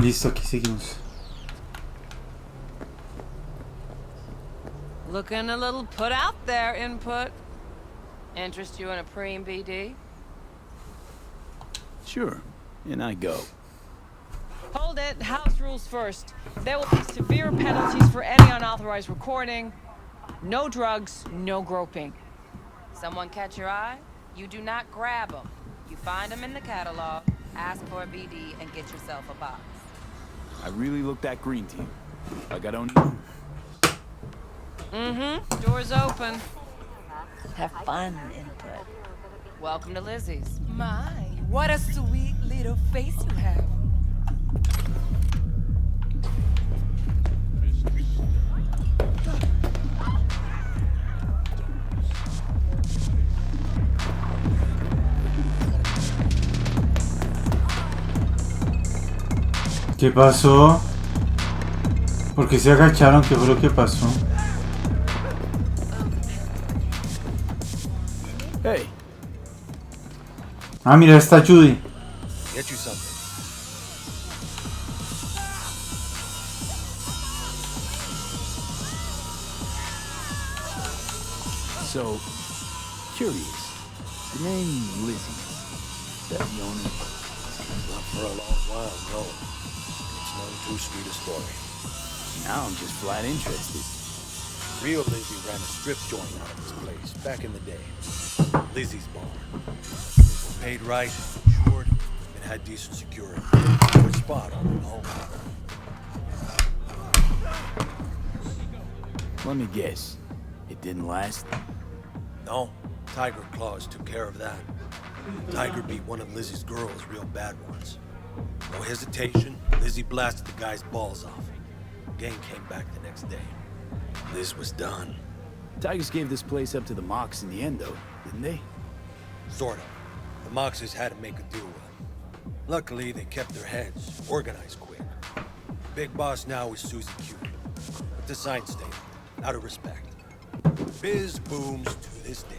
Listo, aquí seguimos. Looking a little put out there, input. Interest you in a preem BD? Sure, and I go. Hold it. House rules first. There will be severe penalties for any unauthorized recording. No drugs, no groping. Someone catch your eye? You do not grab them. You find them in the catalog, ask for a BD, and get yourself a box. I really look that green to you. Like I don't know. Door's open. Have fun, input. Welcome to Lizzie's. My, what a sweet little face you have. ¿Qué pasó? ¿Por qué se agacharon? ¿Qué fue lo que pasó? Hey. Ah, mira, está Judy. Get you something. So, curious. The name Lizzie. That the owner? Not for a long while, no. It's none too sweet a story. Now I'm just flat interested. Real Lizzie ran a strip joint out of this place back in the day. Lizzie's Bar. Paid right, insured, and had decent security. Good spot, you know. Let me guess. It didn't last? No, Tiger Claws took care of that. Tiger beat one of Lizzie's girls real bad once. No hesitation, Lizzie blasted the guy's balls off. Gang came back the next day. Liz was done. Tigers gave this place up to the Mox in the end, though, didn't they? Sort of. The Moxes had to make a deal with them. Luckily, they kept their heads, organized quick. Big boss now is Susie Q. But the sign stayed, out of respect. Biz booms to this day.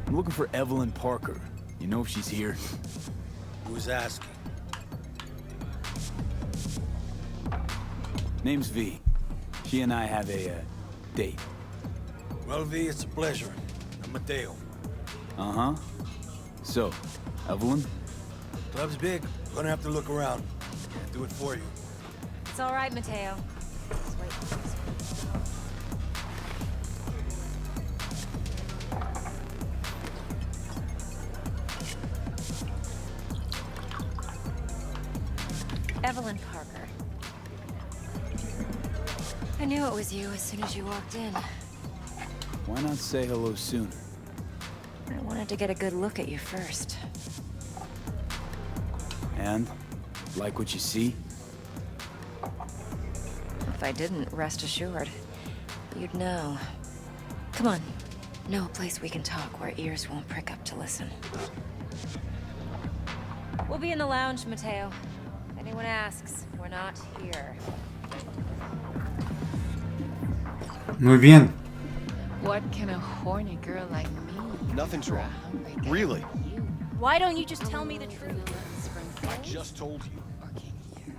I'm looking for Evelyn Parker. You know if she's here? Who's asking? Name's V. She and I have a, date. Well, V, it's a pleasure. I'm Mateo. Uh-huh. So, Evelyn? Club's big. Gonna have to look around. Can't do it for you. It's all right, Mateo. Just wait. Evelyn Parker. I knew it was you as soon as you walked in. Why not say hello sooner? I wanted to get a good look at you first. And? Like what you see? If I didn't, rest assured, you'd know. Come on. Know a place we can talk where ears won't prick up to listen. We'll be in the lounge, Mateo. If anyone asks, we're not here. Muy bien. What can a horny girl like me? Nothing's wrong. Hungry guy Really? like you? Why don't you just tell me the truth? I just told you. Or can you?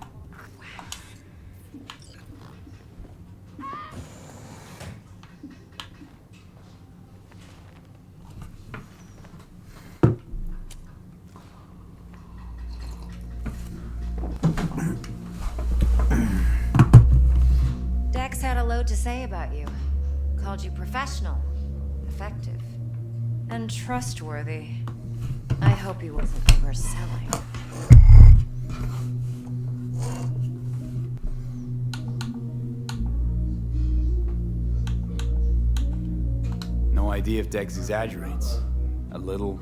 Dex had a load to say about you. Called you professional, effective, and trustworthy. I hope he wasn't overselling. No idea if Dex exaggerates. A little,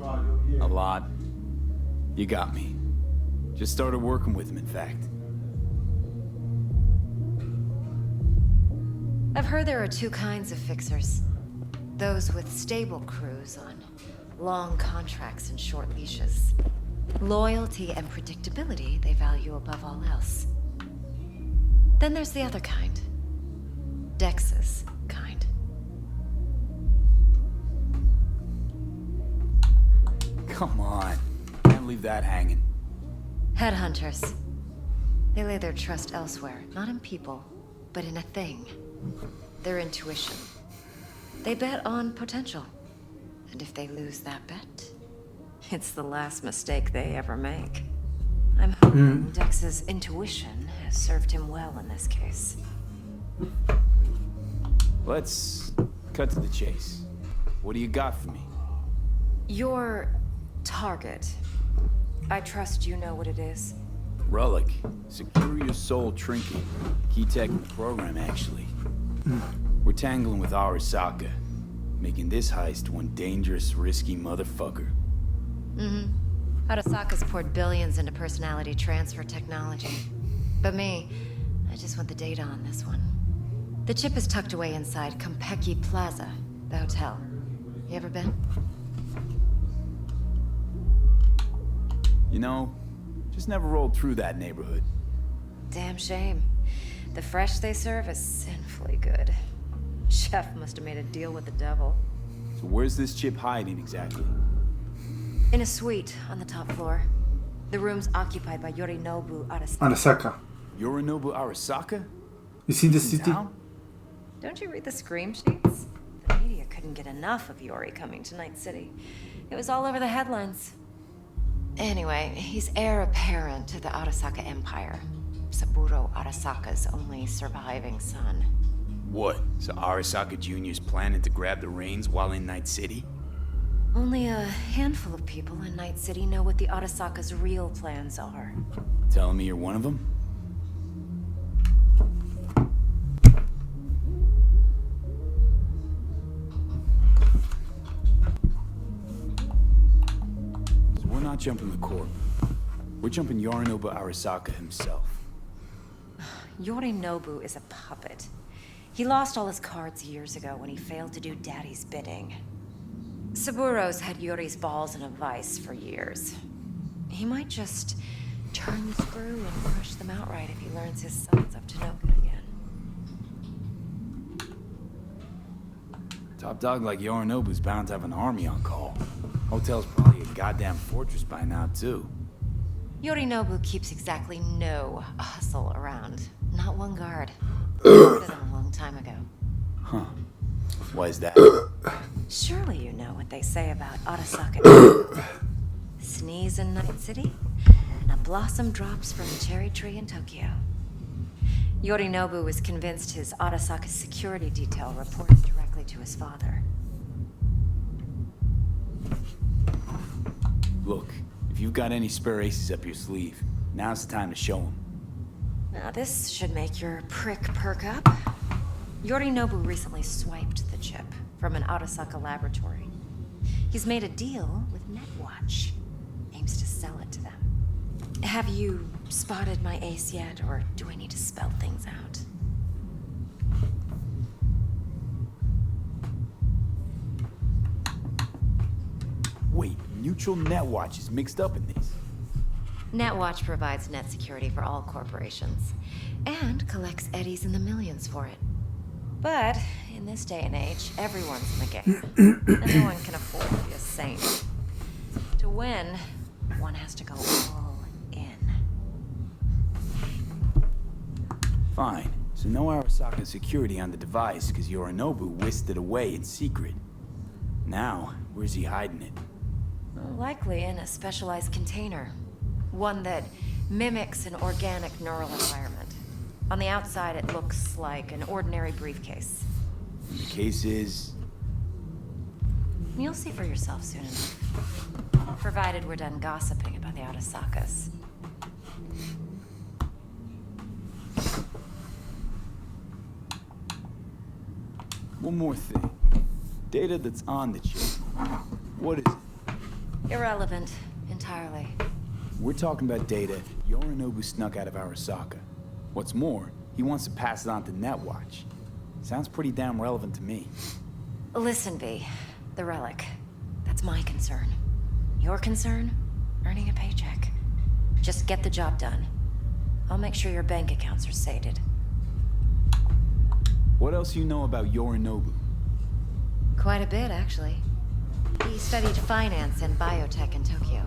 a lot. You got me. Just started working with him, in fact. I've heard there are two kinds of fixers. Those with stable crews on long contracts and short leashes. Loyalty and predictability they value above all else. Then there's the other kind. Dex's kind. Come on. Can't leave that hanging. Headhunters. They lay their trust elsewhere, not in people, but in a thing. Their intuition. They bet on potential. And if they lose that bet, it's the last mistake they ever make. I'm hoping Dex's intuition has served him well in this case. Let's cut to the chase. What do you got for me? Your target. I trust you know what it is. Relic. Secure your soul trinket. Key tech in the program, actually. We're tangling with Arasaka, making this heist one dangerous, risky motherfucker. Arasaka's poured billions into personality transfer technology. But me, I just want the data on this one. The chip is tucked away inside Kompeki Plaza, the hotel. You ever been? You know, just never rolled through that neighborhood. Damn shame. The fresh they serve is sinfully good. Chef must have made a deal with the devil. So where's this chip hiding exactly? In a suite on the top floor. The room's occupied by Yorinobu Arasaka. Arasaka. Yorinobu Arasaka? You seen the In city? town? Don't you read the scream sheets? The media couldn't get enough of Yori coming to Night City. It was all over the headlines. Anyway, he's heir apparent to the Arasaka Empire. Saburo Arasaka's only surviving son. What? So Arasaka Jr.'s planning to grab the reins while in Night City? Only a handful of people in Night City know what the Arasaka's real plans are. Telling me you're one of them? So we're not jumping the court. We're jumping Yorinobu Arasaka himself. Yorinobu is a puppet. He lost all his cards years ago when he failed to do Daddy's bidding. Saburo's had Yuri's balls in a vice for years. He might just turn the screw and crush them outright if he learns his son's up to no good again. Top dog like Yorinobu's bound to have an army on call. Hotel's probably a goddamn fortress by now, too. Yorinobu keeps exactly no hustle around. Not one guard. He ordered them a long time ago. Huh. Why is that? Surely you know what they say about Arasaka. Sneeze in Night City, and a blossom drops from a cherry tree in Tokyo. Yorinobu was convinced his Arasaka security detail reported directly to his father. Look, if you've got any spare aces up your sleeve, now's the time to show them. Now this should make your prick perk up. Yorinobu recently swiped the chip from an Arasaka laboratory. He's made a deal with Netwatch. Aims to sell it to them. Have you spotted my ace yet, or do I need to spell things out? Wait, Neutral Netwatch is mixed up in this. Netwatch provides net security for all corporations, and collects eddies in the millions for it. But in this day and age, everyone's in the game, and no one can afford to be a saint. To win, one has to go all in. Fine. So no Arasaka security on the device because Yorinobu whisked it away in secret. Now, where's he hiding it? Likely in a specialized container. One that mimics an organic neural environment. On the outside, it looks like an ordinary briefcase. And the case is... You'll see for yourself soon enough. Provided we're done gossiping about the Arasakas. One more thing. Data that's on the chip. What is it? Irrelevant, entirely. We're talking about data Yorinobu snuck out of Arasaka. What's more, he wants to pass it on to Netwatch. Sounds pretty damn relevant to me. Listen, V. The relic. That's my concern. Your concern? Earning a paycheck. Just get the job done. I'll make sure your bank accounts are sated. What else you know about Yorinobu? Quite a bit, actually. He studied finance and biotech in Tokyo.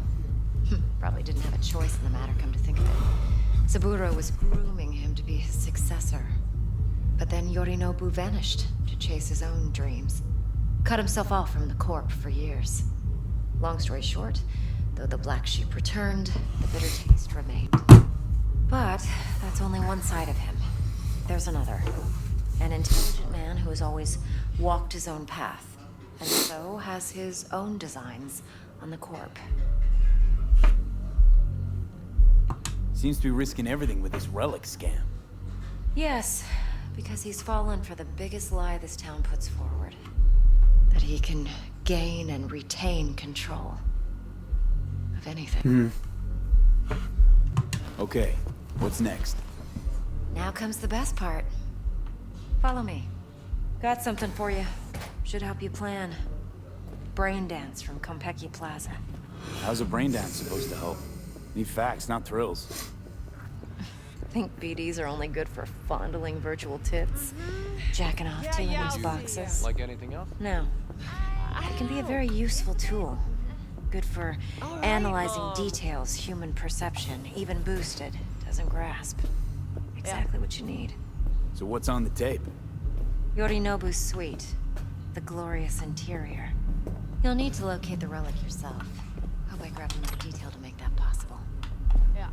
Probably didn't have a choice in the matter, come to think of it. Saburo was grooming him to be his successor. But then Yorinobu vanished to chase his own dreams. Cut himself off from the Corp for years. Long story short, though the black sheep returned, the bitter taste remained. But that's only one side of him. There's another. An intelligent man who has always walked his own path, and so has his own designs on the Corp. Seems to be risking everything with this relic scam. Yes, because he's fallen for the biggest lie this town puts forward. That he can gain and retain control of anything. Okay, what's next? Now comes the best part. Follow me. Got something for you. Should help you plan. Brain dance from Konpeki Plaza. How's a brain dance supposed to help? Need facts, not thrills. Think BDs are only good for fondling virtual tits? Jacking off to women's boxes? Like anything else? No. It can be a very useful tool. Good for analyzing details human perception, even boosted, doesn't grasp. Exactly what you need. So what's on the tape? Yorinobu's suite. The glorious interior. You'll need to locate the relic yourself. Hope I grabbed enough detail to make that possible. Yeah.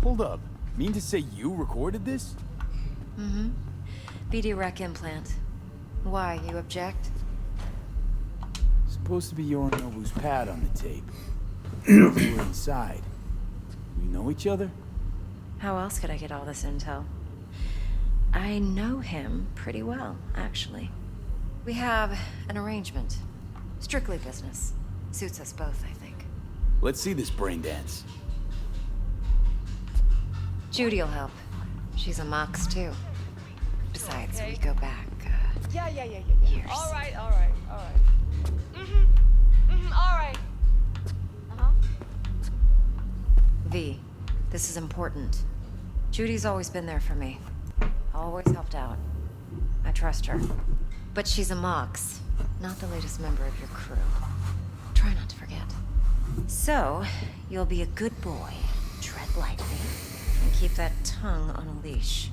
Hold up. Mean to say you recorded this? Mm-hmm. BD rec implant. Why, you object? Supposed to be Yorinobu's pad on the tape. You were inside. We know each other? How else could I get all this intel? I know him pretty well, actually. We have an arrangement. Strictly business. Suits us both, I think. Let's see this brain dance. Judy'll help. She's a Mox, too. Besides, we go back, Yeah. years. All right. All right. V, this is important. Judy's always been there for me. Always helped out. I trust her. But she's a Mox, not the latest member of your crew. Try not to forget. So, you'll be a good boy, tread lightly, and keep that tongue on a leash.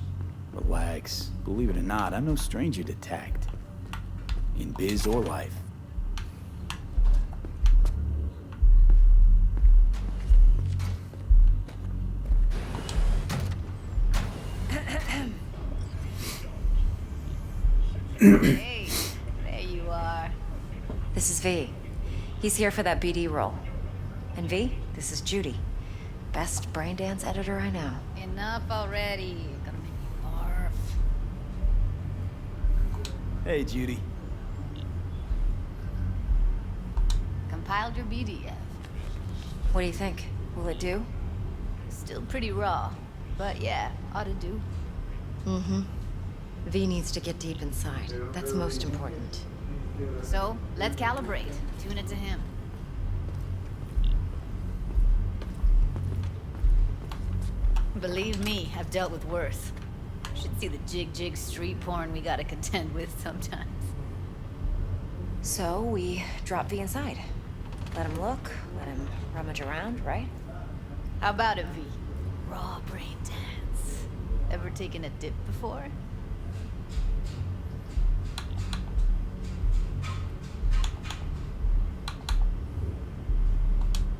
Relax. Believe it or not, I'm no stranger to tact. In biz or life. Hey, there you are. This is V. He's here for that BD role. And V, this is Judy. Best brain dance editor I know. Enough already. You're gonna make me barf. Hey, Judy. Compiled your BDF. What do you think? Will it do? Still pretty raw. But yeah, ought to do. Mm-hmm. V needs to get deep inside. That's most important. So, let's calibrate. Tune it to him. Believe me, I've dealt with worse. Should see the jig street porn we gotta contend with sometimes. So we drop V inside. Let him look, let him rummage around, right? How about it, V? Raw brain dance. Ever taken a dip before?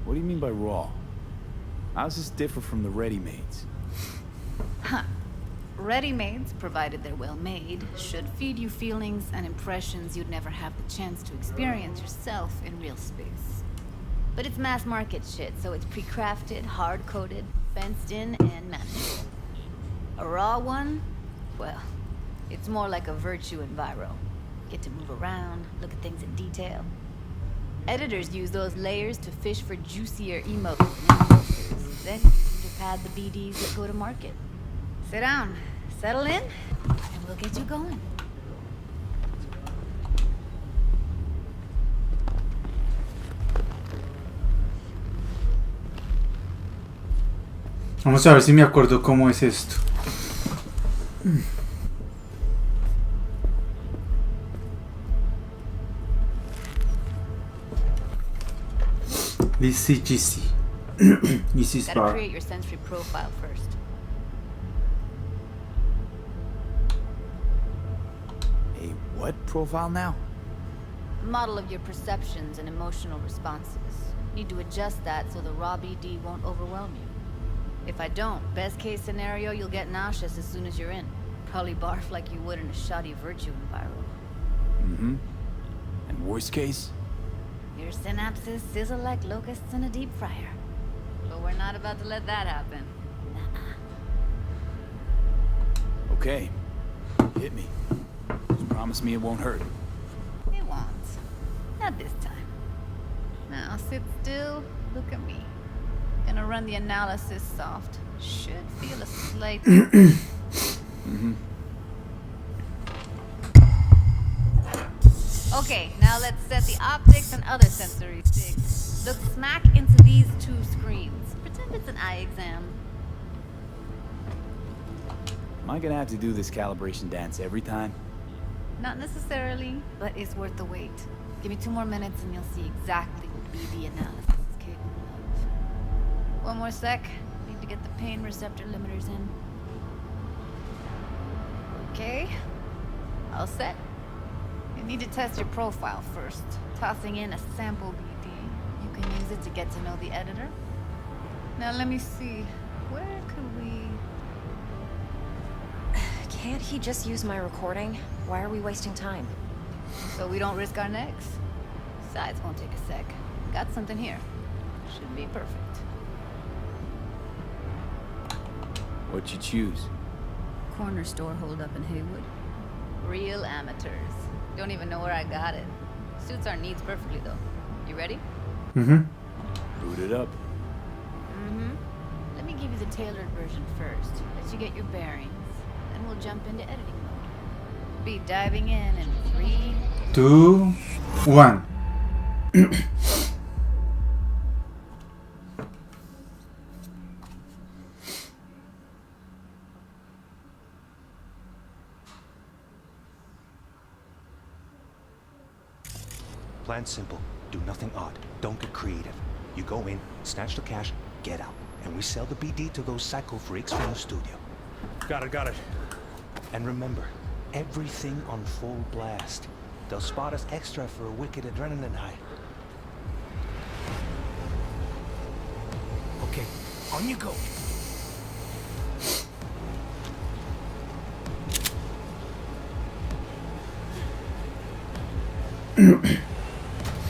What do you mean by raw? How's this differ from the ready-mades? Huh. Ready-mades, provided they're well made, should feed you feelings and impressions you'd never have the chance to experience yourself in real space. But it's mass market shit, so it's pre-crafted, hard-coded, fenced in, and managed. A raw one? Well, it's more like a virtue enviro. Get to move around, look at things in detail. Editors use those layers to fish for juicier emotes. Then you pad the BDs that go to market. Sit down, settle in, and we'll get you going. Vamos a ver si me acuerdo cómo es esto. This CGC. This is Gotta bar. create your sensory profile first. A what profile now? Model of your perceptions and emotional responses. Need to adjust that so the raw BD won't overwhelm you. If I don't, best case scenario, you'll get nauseous as soon as you're in. Probably barf like you would in a shoddy virtue environment. Mm-hmm. And worst case? Your synapses sizzle like locusts in a deep fryer. But we're not about to let that happen. Okay. Hit me. Just promise me it won't hurt. It won't. Not this time. Now sit still, look at me. Gonna run the analysis soft. Should feel a slight... Mm-hmm. Okay, now let's set the optics and other sensory sticks. Look smack into these two screens. Pretend it's an eye exam. Am I gonna have to do this calibration dance every time? Not necessarily, but it's worth the wait. Give me 2 more minutes and you'll see exactly what BD analysis is capable of. 1 more sec. Need to get the pain receptor limiters in. Okay. All set. You need to test your profile first. Tossing in a sample BD. You can use it to get to know the editor. Now let me see. Where could we... Can't he just use my recording? Why are we wasting time? So we don't risk our necks? Besides, won't take a sec. Got something here. Should be perfect. What'd you choose? Corner store hold up in Haywood. Real amateurs. Don't even know where I got it. Suits our needs perfectly though. You ready? Mm-hmm. Boot it up. Mm-hmm. Let me give you the tailored version first. Let you get your bearings. Then we'll jump into editing mode. Be diving in 3, 2, 1. Plan simple. Do nothing odd. Don't get creative. You go in, snatch the cash, get out. And we sell the BD to those psycho freaks from the studio. Got it. And remember, everything on full blast. They'll spot us extra for a wicked adrenaline high. Okay, on you go.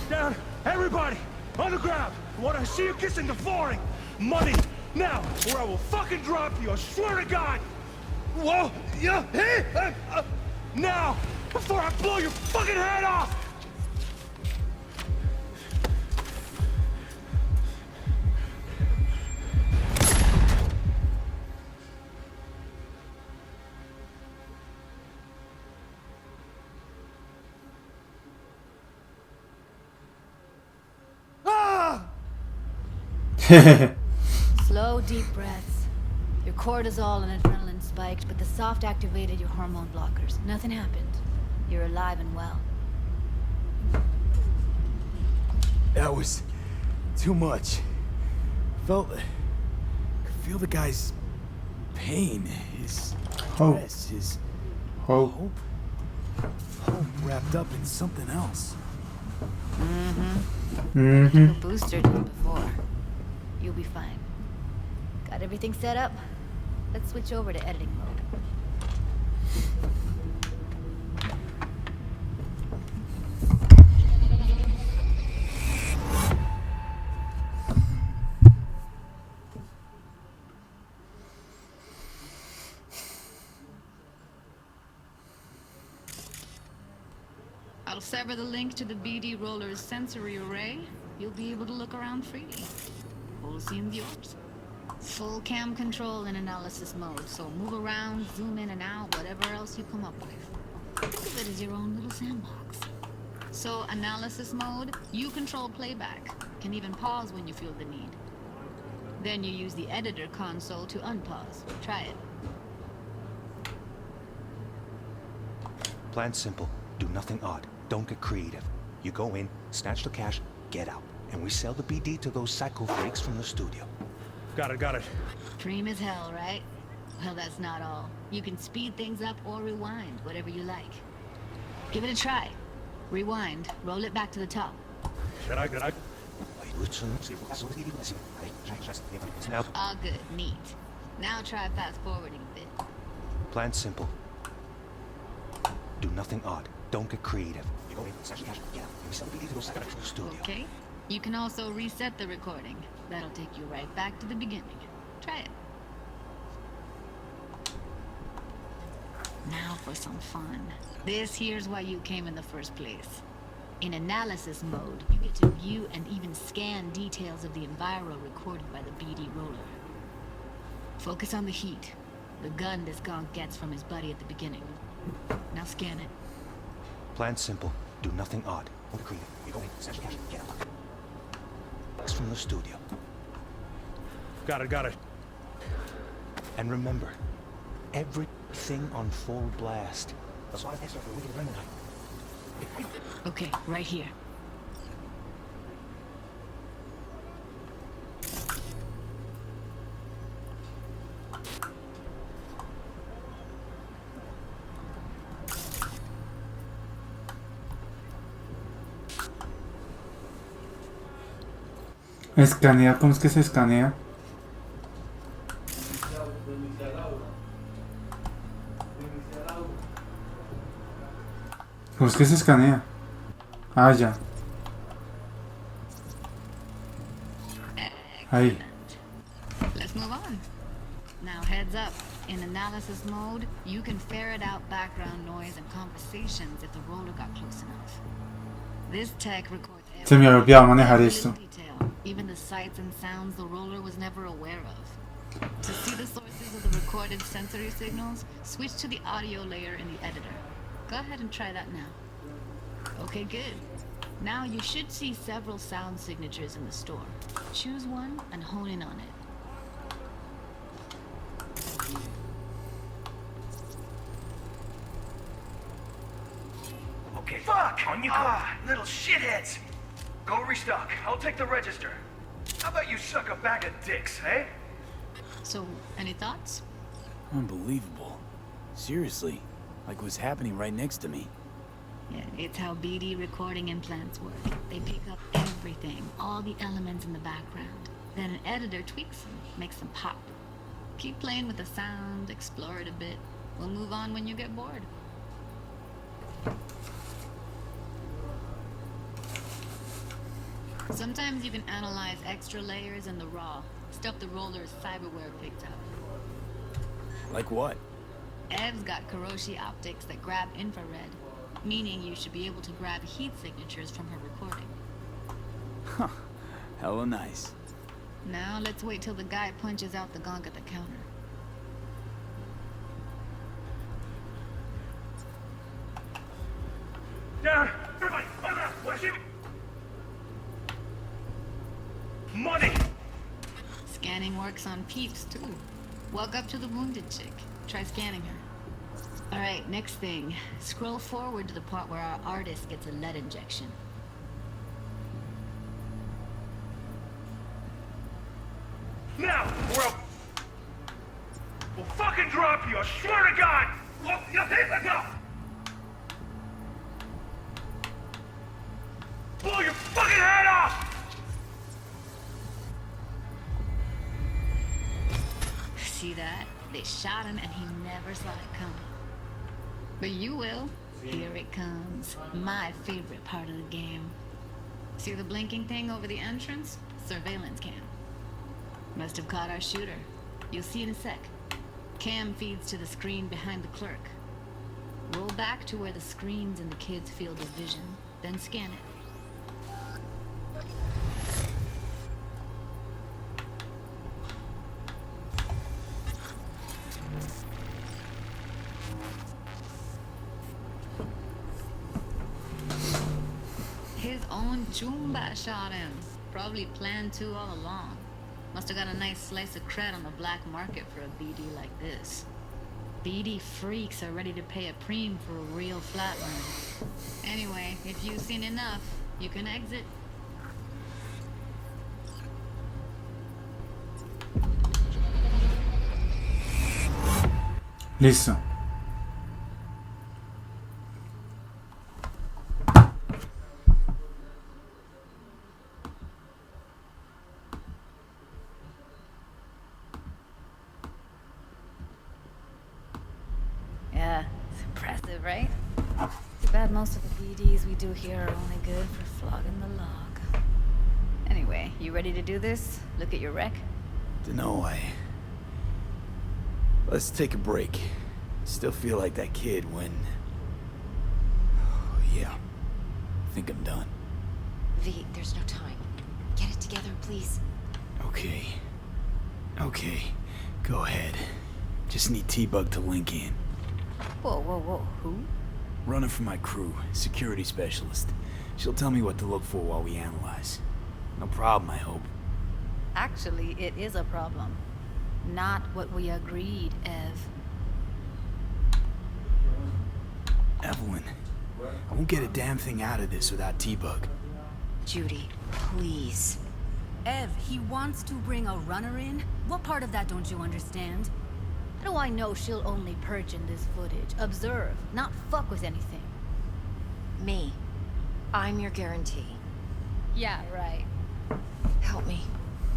Down, everybody, on the ground. I want to see you kissing the flooring. Money, now, or I will fucking drop you. I swear to God. Whoa, yeah, hey, now, before I blow your fucking head off. slow, deep breaths. Your cortisol and adrenaline spiked, but the soft activated your hormone blockers. Nothing happened. You're alive and well. That was too much. Could feel the guy's pain, his Hope. stress, his Hope. hope wrapped up in something else. You boosted it before. You'll be fine. Got everything set up? Let's switch over to editing mode. I'll sever the link to the BD Roller's sensory array. You'll be able to look around freely. Whole scene's yours. Full cam control in analysis mode, so move around, zoom in and out, whatever else you come up with. Think of it as your own little sandbox. So analysis mode, you control playback. Can even pause when you feel the need. Then you use the editor console to unpause. Try it. Plan simple. Do nothing odd. Don't get creative. You go in, snatch the cash, get out. And we sell the BD to those psycho freaks from the studio. Got it. Dream as hell, right? Well, that's not all. You can speed things up or rewind, whatever you like. Give it a try. Rewind. Roll it back to the top. All good. Neat. Now try fast forwarding a bit. Plan simple. Do nothing odd. Don't get creative. You go in, snatch the cash, get out. And we sell the BD to those psycho freaks from the studio. Okay. You can also reset the recording. That'll take you right back to the beginning. Try it. Now for some fun. This here's why you came in the first place. In analysis mode, you get to view and even scan details of the enviro recorded by the BD roller. Focus on the heat, the gun this gonk gets from his buddy at the beginning. Now scan it. Plan simple. Do nothing odd. Don't get creative. You go in, snatch the cash, get out. It's from the studio. Got it. And remember, everything on full blast. That's why I extra for a weekend run tonight. Okay, right here. Escanea, ¿cómo es que se escanea? ¿Cómo es que se escanea? Ah, ya. Ahí. Let's move on. Now heads up. In analysis mode, you can ferret out background noise and conversations if the roller got close enough. This tech records Se me había olvidado manejar esto. detail, even the sights and sounds the roller was never aware of. To see the sources of the recorded sensory signals, switch to the audio layer in the editor. Go ahead and try that now. Okay, good. Now you should see several sound signatures in the store. Choose one and hone in on it. Okay, fuck! On you go. Little shitheads! Go restock. I'll take the register. How about you suck a bag of dicks, eh? So, any thoughts? Unbelievable. Seriously, like what's happening right next to me. Yeah, it's how BD recording implants work. They pick up everything, all the elements in the background. Then an editor tweaks them, makes them pop. Keep playing with the sound, explore it a bit. We'll move on when you get bored. Sometimes you can analyze extra layers in the raw, stuff the roller's cyberware picked up. Like what? Ev's got Kiroshi optics that grab infrared, meaning you should be able to grab heat signatures from her recording. Huh. Hella nice. Now let's wait till the guy punches out the gonk at the counter. Down! Everybody! Hold on! What's it? Money! Scanning works on peeps, too. Walk up to the wounded chick. Try scanning her. Alright, next thing. Scroll forward to the part where our artist gets a lead injection. Now! We'll fucking drop you! I swear to God! Oh, let's go! Blow your fucking head off! See that? They shot him and he never saw it coming. But you will. Here it comes. My favorite part of the game. See the blinking thing over the entrance? Surveillance cam. Must have caught our shooter. You'll see in a sec. Cam feeds to the screen behind the clerk. Roll back to where the screen's in the kid's field of vision, then scan it. His own Chumba shot him. Probably planned to all along. Must have got a nice slice of cred on the black market for a BD like this. BD freaks are ready to pay a preem for a real flatline. Anyway, if you've seen enough, you can exit. Listo. Yeah, it's impressive, right? Too bad most of the BDs we do here are only good for flogging the log. Anyway, you ready to do this? Look at your rec? Dunno, Let's take a break. Still feel like that kid when... Oh, yeah. I think I'm done. V, there's no time. Get it together, please. Okay. Okay. Go ahead. Just need T-Bug to link in. Whoa, whoa, whoa, who? Running for my crew, security specialist. She'll tell me what to look for while we analyze. No problem, I hope. Actually, it is a problem. Not what we agreed, Ev. Evelyn, I won't get a damn thing out of this without T-Bug. Judy, please. Ev, he wants to bring a runner in? What part of that don't you understand? How do I know she'll only perch in this footage? Observe, not fuck with anything. Me. I'm your guarantee. Yeah, right. Help me.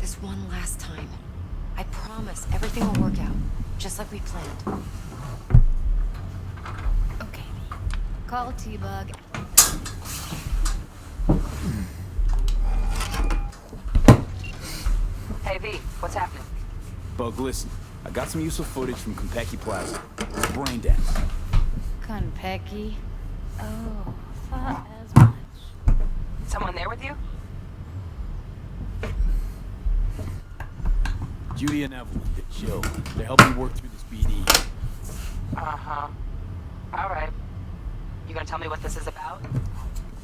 This one last time. I promise everything will work out, just like we planned. Okay, call T-Bug. Hey, V, what's happening? Bug, listen. I got some useful footage from Konpeki Plaza. It's brain dance. Konpeki? Oh, thought as much. Someone there with you? Judy and Evelyn, they're chill. They're helping work through this BD. Uh-huh. All right. You gonna tell me what this is about?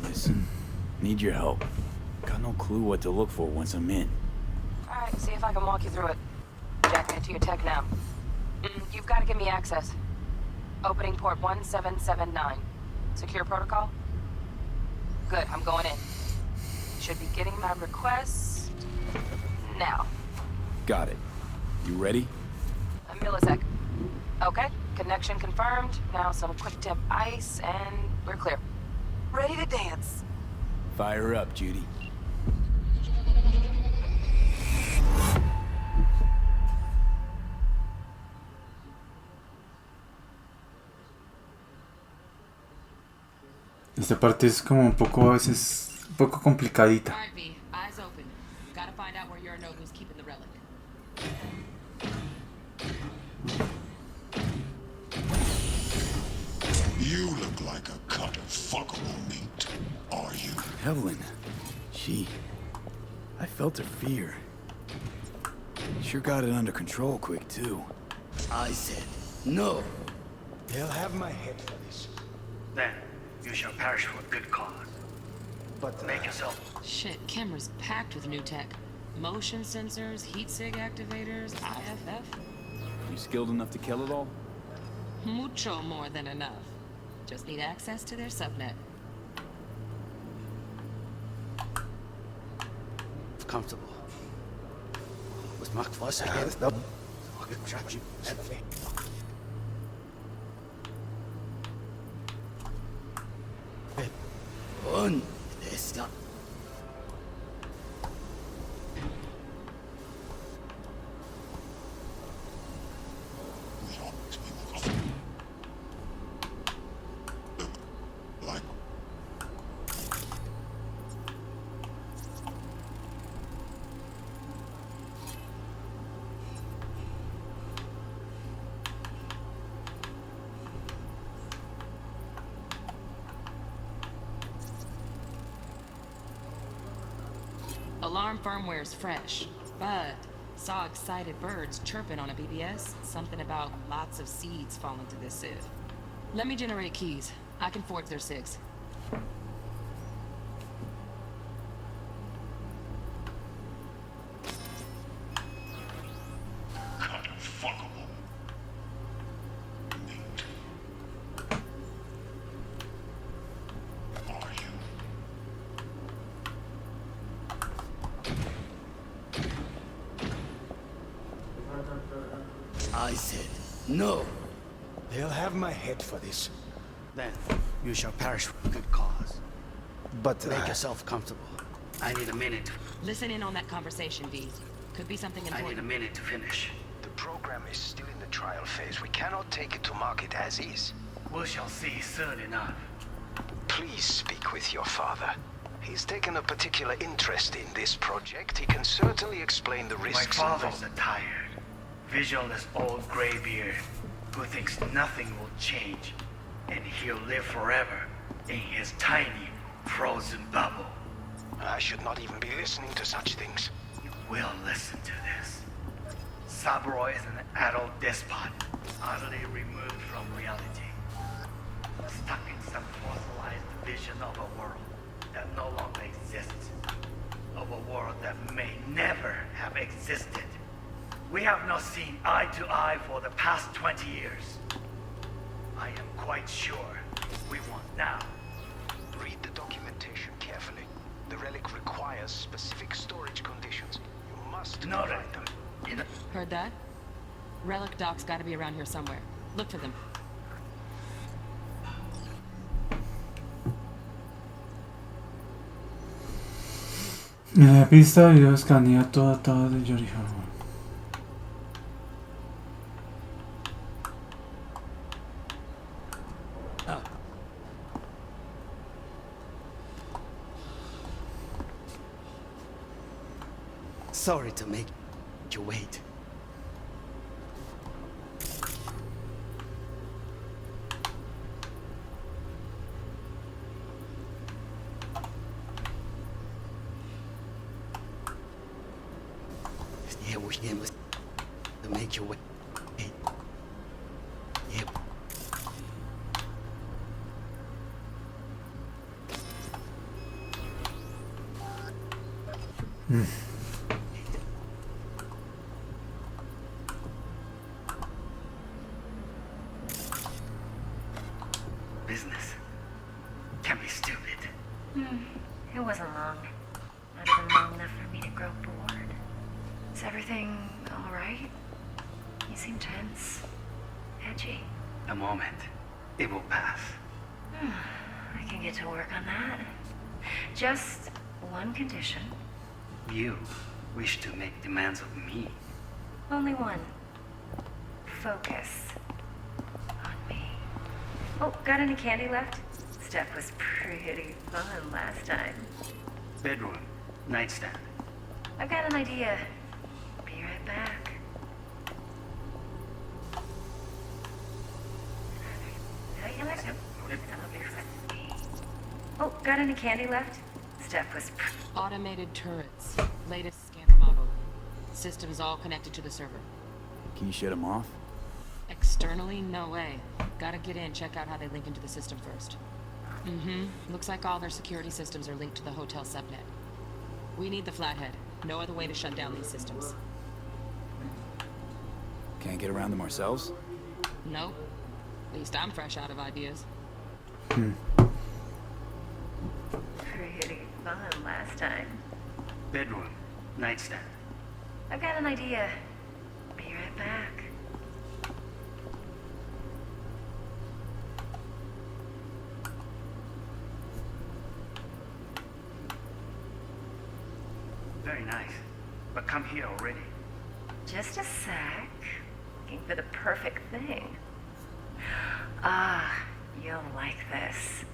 Listen, need your help. Got no clue what to look for once I'm in. All right, see if I can walk you through it. Jacking into your tech now. You've got to give me access. Opening port 1779. Secure protocol? Good, I'm going in. Should be getting my request now. Got it. You ready? A millisec. Okay, connection confirmed. Now some quick tip ice and we're clear. Ready to dance. Fire up, Judy. Esta parte es como un poco, a veces, un poco complicadita. All right, V, eyes open. Gotta find out where Yorinobu's keeping the relic. You look like a cut of fuckable meat, are you? Evelyn. I felt her fear. Sure got it under control quick, too. I said no. They'll have my head for this. Then you shall perish for a good cause. But make yourself. Shit, camera's packed with new tech. Motion sensors, heat sig activators, IFF. You skilled enough to kill it all? Mucho more than enough. Just need access to their subnet. Comfortable. Was Mark Voss Ja, again? dat... Und está. Alarm firmware's fresh, but saw excited birds chirping on a BBS. Something about lots of seeds falling through this sieve. Let me generate keys. I can forge their SIGs. fuckable meat. Are you? I said no. They'll have my head for this. Then you shall perish for a good cause. But make yourself comfortable. I need a minute. Listen in on that conversation, V. Could be something important. I need a minute to finish. The program is still in the trial phase. We cannot take it to market as is. We shall see soon enough. Please speak with your father. He's taken a particular interest in this project. He can certainly explain the risks. My father's a tired, visionless old graybeard who thinks nothing will change, and he'll live forever in his tiny, frozen bubble. I should not even be listening to such things. You will listen to this. Saburo is an adult despot, utterly removed from reality. Stuck in some fossilized vision of a world that no longer exists. Of a world that may never have existed. We have not seen eye to eye for the past 20 years. I am quite sure we want now. Read the documentation carefully. The relic requires specific storage conditions. You must provide them. Heard that? Relic docs gotta be around here somewhere. Look for them. En la pista yo escaneé todo de Judy Alvarez. Sorry to make you wait. Yeah, we came to make you wait. Yeah. Business can be stupid. It wasn't long. Not even long enough for me to grow bored. Is everything all right? You seem tense. Edgy. A moment. It will pass. I can get to work on that. Just one condition. You wish to make demands of me. Only one. Focus on me. Oh, got any candy left? Stuff was pretty fun last time. Bedroom. Nightstand. I've got an idea. Be right back. Oh, got any candy left? Stuff was Automated turrets. Latest scanner model. Systems all connected to the server. Can you shut them off? Externally, no way. Gotta get in, check out how they link into the system first. Looks like all their security systems are linked to the hotel subnet. We need the flathead. No other way to shut down these systems. Can't get around them ourselves? Nope. At least I'm fresh out of ideas. pretty fun last time. Bedroom. Nightstand. I've got an idea. Be right back. Very nice. But come here already. Just a sec. Looking for the perfect thing. Ah, you'll like this.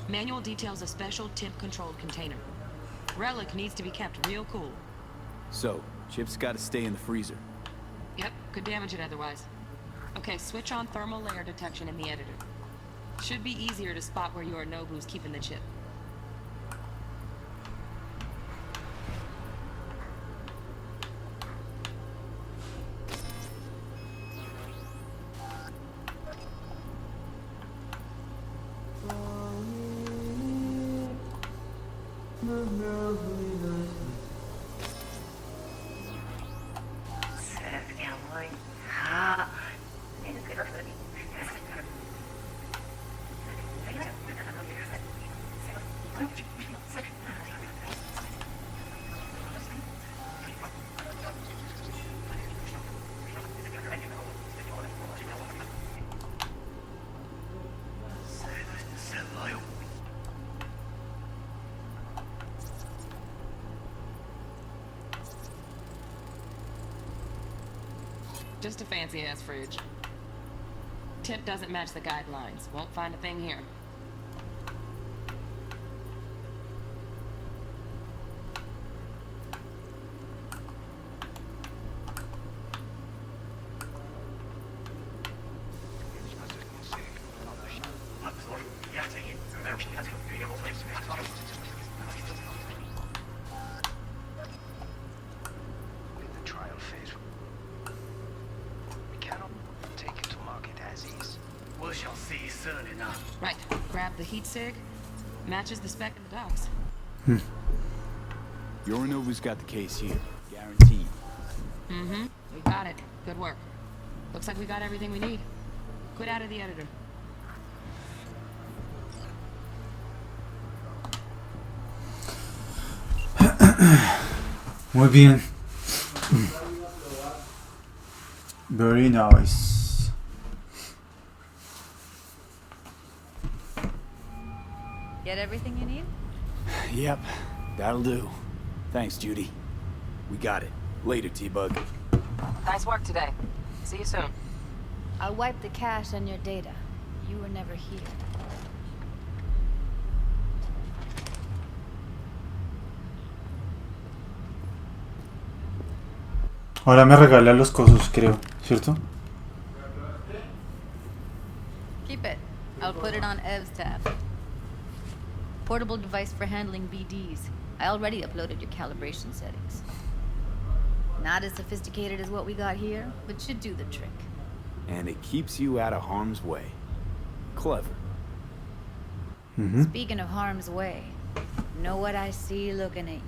Manual details a special temp-controlled container. Relic needs to be kept real cool. So, Chip's gotta stay in the freezer. Yep, could damage it otherwise. Okay, switch on thermal layer detection in the editor. Should be easier to spot where Yorinobu's keeping the chip. Just a fancy-ass fridge. Tip doesn't match the guidelines. Won't find a thing here. Right. Grab the heat sig. Matches the spec in the docs. Yorinobu's got the case here. Guaranteed. Mm-hmm. We got it. Good work. Looks like we got everything we need. Quit out of the editor. Muy bien. Very nice. Get everything you need? Yep, that'll do. Thanks, Judy. We got it. Later, T-Bug. Nice work today. See you soon. I'll wipe the cache on your data. You were never here. Ahora me regala los cosos, creo, ¿cierto? Keep it. I'll put it on Ev's tab. Portable device for handling BDs. I already uploaded your calibration settings. Not as sophisticated as what we got here, but should do the trick. And it keeps you out of harm's way. Clever. Speaking of harm's way, know what I see looking at you?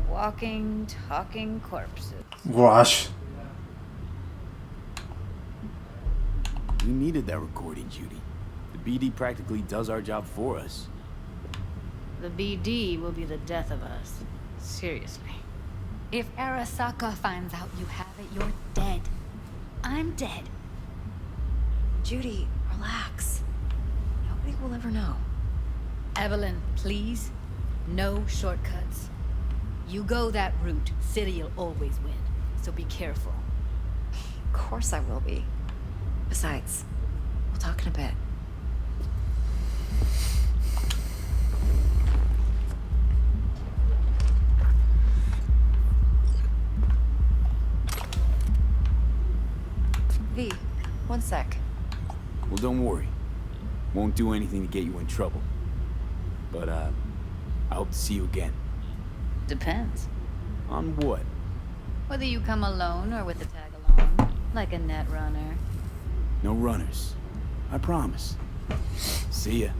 Walking, talking corpses. Gosh. We needed that recording, Judy. The BD practically does our job for us. The BD will be the death of us. Seriously. If Arasaka finds out you have it, you're dead. I'm dead. Judy, relax. Nobody will ever know. Evelyn, please. No shortcuts. You go that route, City'll always win. So be careful. Of course I will be. Besides, we'll talk in a bit. V, one sec. Well, don't worry. Won't do anything to get you in trouble. But, I hope to see you again. Depends. On what? Whether you come alone or with a tag-along, like a net runner. No runners. I promise. See ya.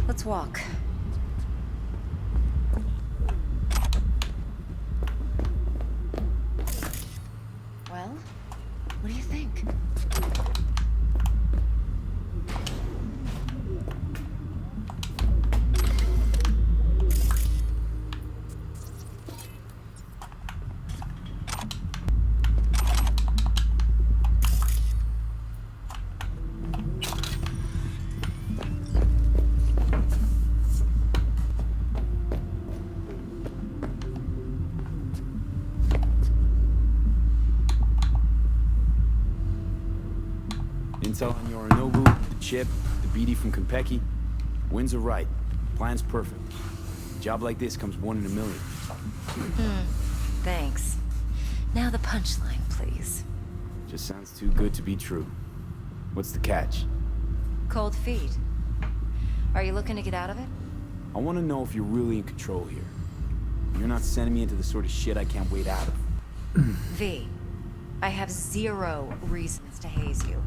Let's walk. Well, what do you think? Intel on Yorinobu, the chip, the BD from Konpeki. Winds are right. Plan's perfect. A job like this comes 1 in a million. Thanks. Now the punchline, please. Just sounds too good to be true. What's the catch? Cold feet. Are you looking to get out of it? I want to know if you're really in control here. You're not sending me into the sort of shit I can't wait out of. V, I have 0 reasons to haze you.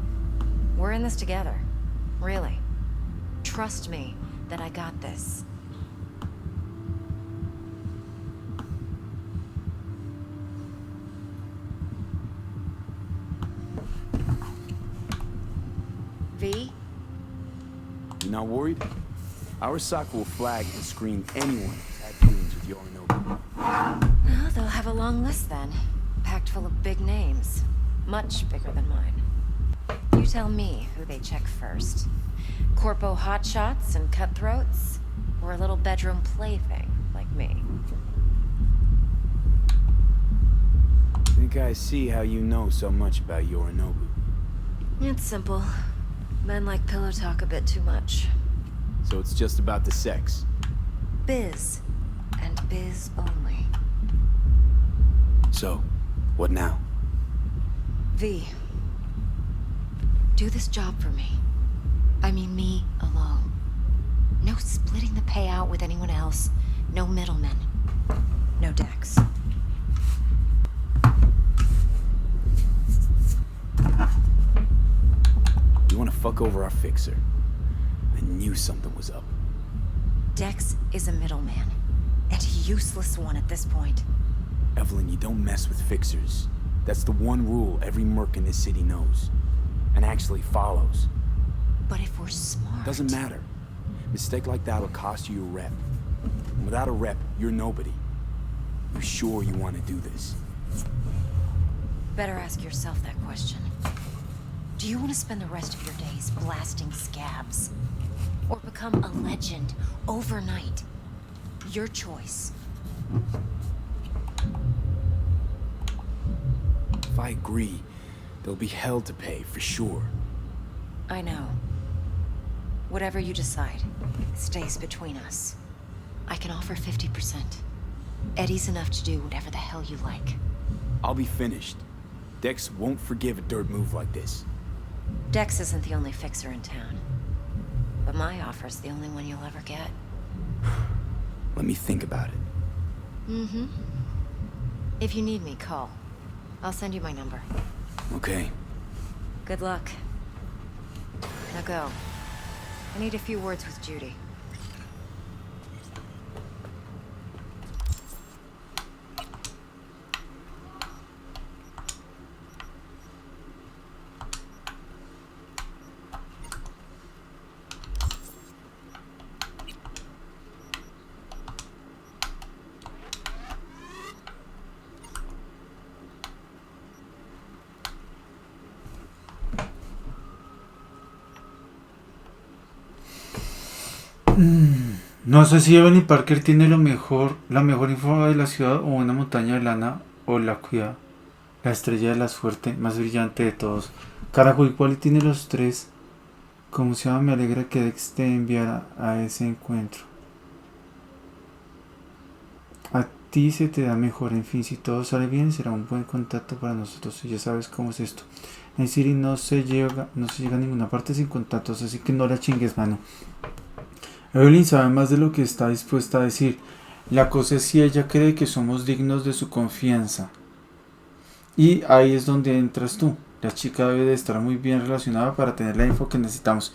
We're in this together. Really. Trust me that I got this. V? You're not worried? Our SOC will flag and screen anyone who's had dealings with Yorinobu. Well, they'll have a long list then. Packed full of big names. Much bigger than mine. You tell me who they check first. Corpo hotshots and cutthroats? Or a little bedroom plaything like me? I think I see how you know so much about Yorinobu. It's simple. Men like pillow talk a bit too much. So it's just about the sex. Biz. And biz only. So, what now? V. Do this job for me. I mean me alone. No splitting the payout with anyone else. No middlemen. No decks. You want to fuck over our fixer? I knew something was up. Dex is a middleman. And a useless one at this point. Evelyn, you don't mess with fixers. That's the one rule every merc in this city knows. And actually follows. But if we're smart... Doesn't matter. A mistake like that will cost you your rep. And without a rep, you're nobody. You sure you want to do this? Better ask yourself that question. Do you want to spend the rest of your days blasting scabs? Or become a legend overnight? Your choice. If I agree, there'll be hell to pay, for sure. I know. Whatever you decide, stays between us. I can offer 50%. Eddie's enough to do whatever the hell you like. I'll be finished. Dex won't forgive a dirt move like this. Dex isn't the only fixer in town. But my offer's the only one you'll ever get. Let me think about it. Mm-hmm. If you need me, call. I'll send you my number. Okay. Good luck. Now go. I need a few words with Judy. No sé si Evelyn Parker tiene la mejor info de la ciudad o una montaña de lana o la cuida, la estrella de la suerte más brillante de todos. Carajo, igual tiene los tres. Como se llama, me alegra que Dex te enviara a ese encuentro. A ti se te da mejor, en fin, si todo sale bien será un buen contacto para nosotros y ya sabes cómo es esto. En Siri no se llega a ninguna parte sin contactos, así que no la chingues, mano. Evelyn sabe más de lo que está dispuesta a decir. La cosa es si ella cree que somos dignos de su confianza. Y ahí es donde entras tú. La chica debe de estar muy bien relacionada para tener la info que necesitamos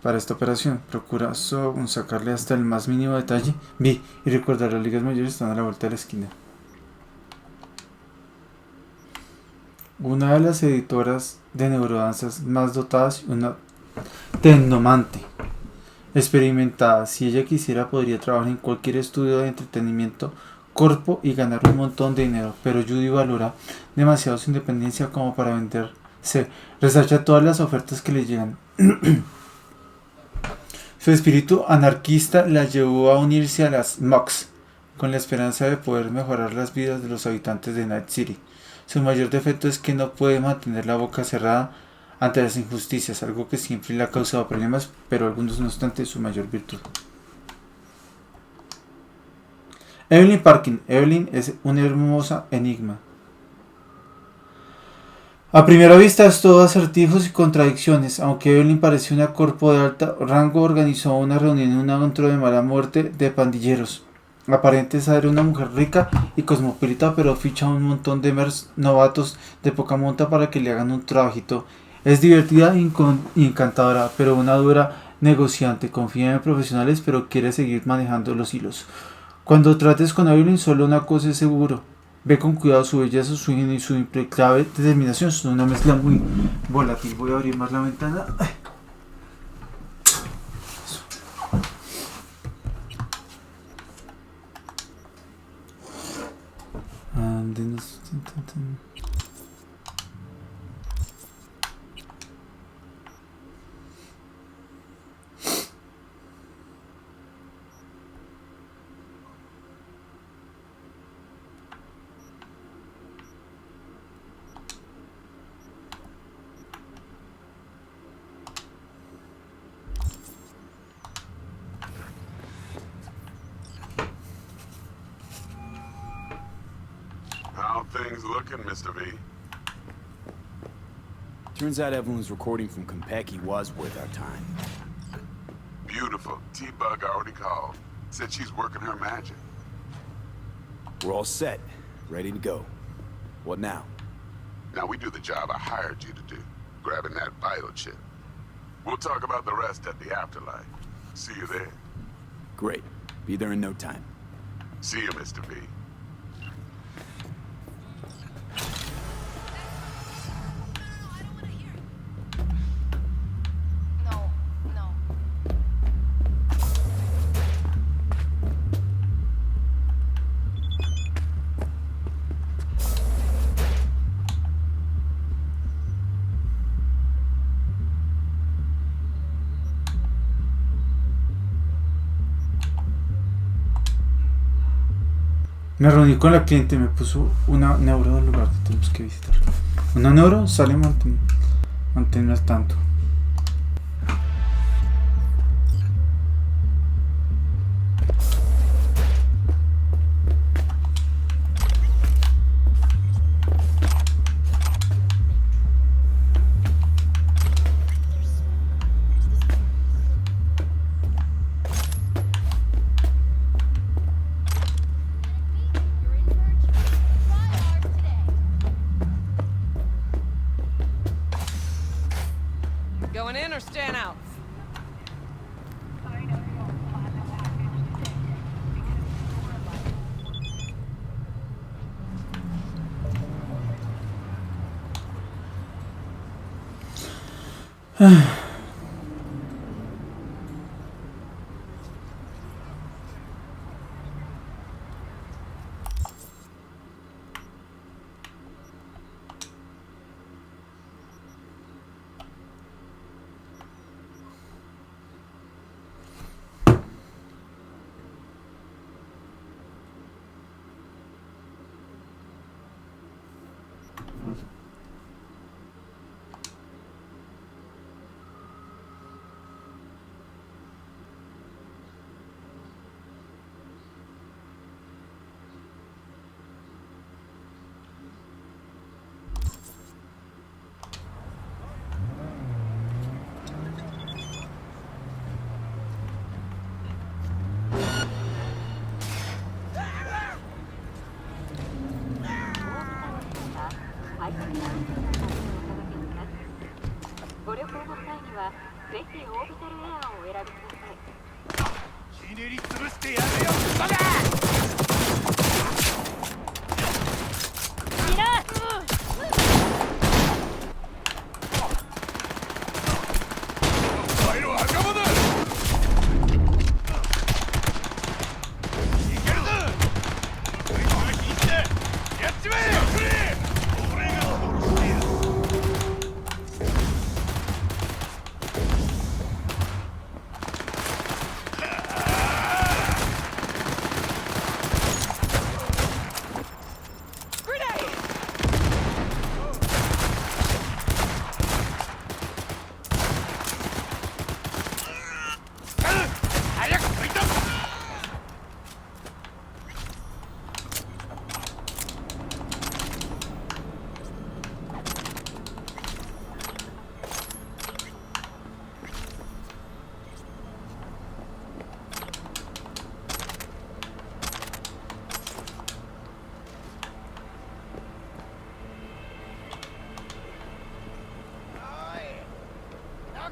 para esta operación. Procura sacarle hasta el más mínimo detalle. Vi, y recuerda, las ligas mayores están a la vuelta de la esquina. Una de las editoras de neurodanzas más dotadas, una tecnomante experimentada. Si ella quisiera podría trabajar en cualquier estudio de entretenimiento corpo y ganar un montón de dinero, pero Judy valora demasiado su independencia como para venderse. Rechaza todas las ofertas que le llegan. Su espíritu anarquista la llevó a unirse a las MOX con la esperanza de poder mejorar las vidas de los habitantes de Night City. Su mayor defecto es que no puede mantener la boca cerrada ante las injusticias, algo que siempre le ha causado problemas, pero algunos no obstante su mayor virtud. Evelyn Parkin. Evelyn es una hermosa enigma. A primera vista es todo acertijos y contradicciones, aunque Evelyn parecía una corpo de alto rango, organizó una reunión en un antro de mala muerte de pandilleros. Aparente ser una mujer rica y cosmopolita, pero ficha a un montón de novatos de poca monta para que le hagan un trabajito. Es divertida y encantadora, pero una dura negociante. Confía en profesionales, pero quiere seguir manejando los hilos. Cuando trates con Evelyn, solo una cosa es seguro. Ve con cuidado, su belleza, su ingenio y su implacable determinación son una mezcla muy volátil. Voy a abrir más la ventana. How things looking, Mr. V? Turns out Evelyn's recording from Konpeki was worth our time. Beautiful. T-Bug already called. Said she's working her magic. We're all set. Ready to go. What now? Now we do the job I hired you to do. Grabbing that vital chip. We'll talk about the rest at the afterlife. See you there. Great. Be there in no time. See you, Mr. V. Me reuní con la cliente, me puso una neuro del lugar que tenemos que visitar. Una neuro sale mantenerme al tanto. Going in or staying out?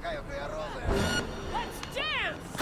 Let's dance!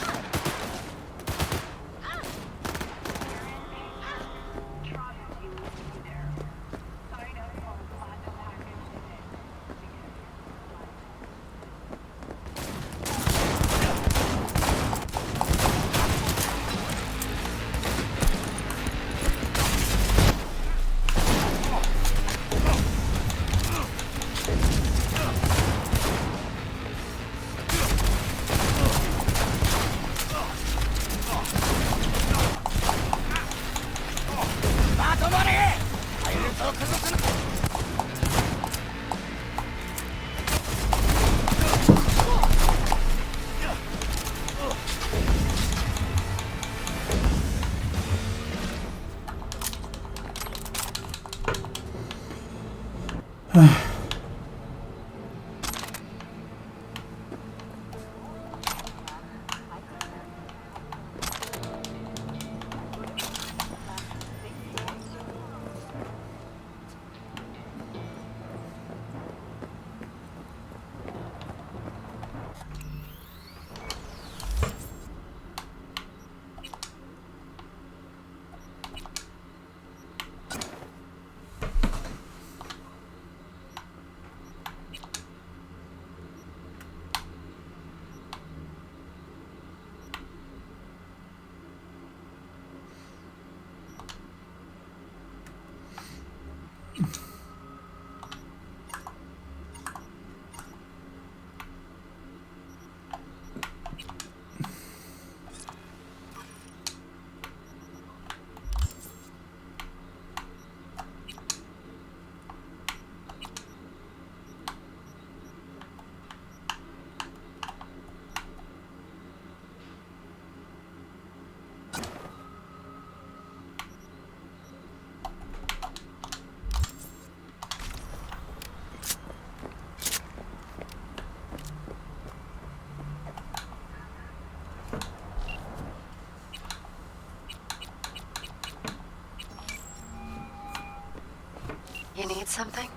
You need something?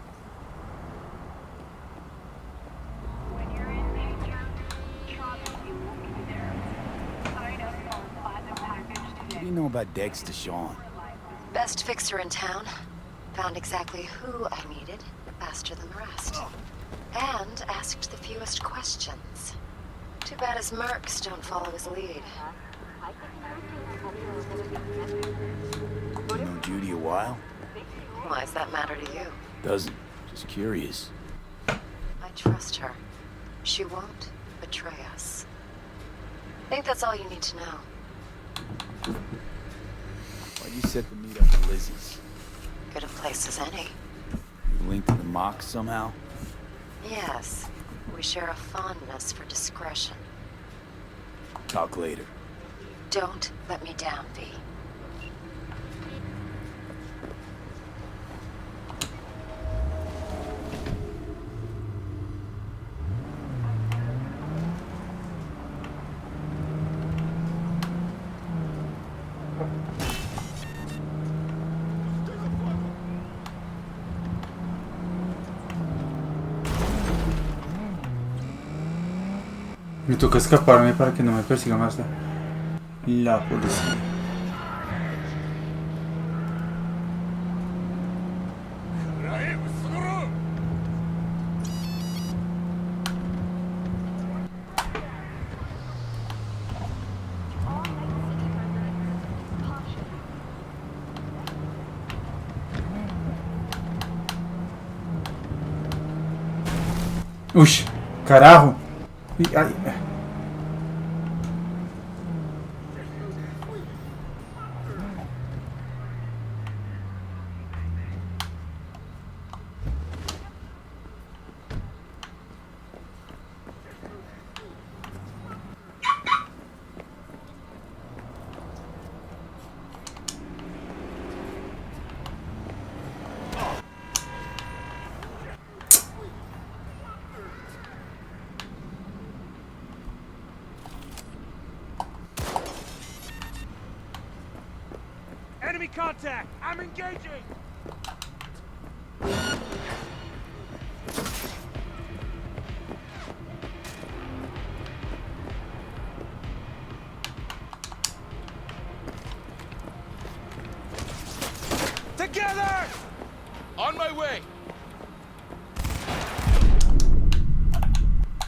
What do you know about Dexter Sean? Best fixer in town. Found exactly who I needed faster than the rest. And asked the fewest questions. Too bad his mercs don't follow his lead. You know Judy a while? Why does that matter to you? Doesn't. Just curious. I trust her. She won't betray us. I think that's all you need to know. Why'd you set the meet up at Lizzie's? Good a place as any. You linked to the Mox somehow? Yes. We share a fondness for discretion. Talk later. Don't let me down, V. Me toca escaparme para que no me persiga más la policía. Uy, carajo. Ay. Enemy contact! I'm engaging!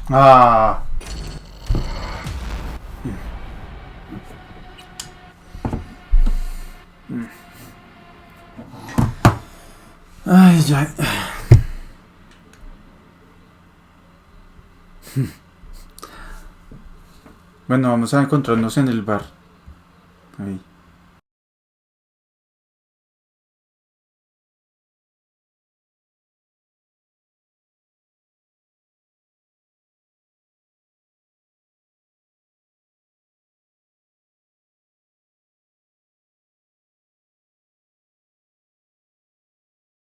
Ah. Ay, ya. Bueno, vamos a encontrarnos en el bar. Ahí.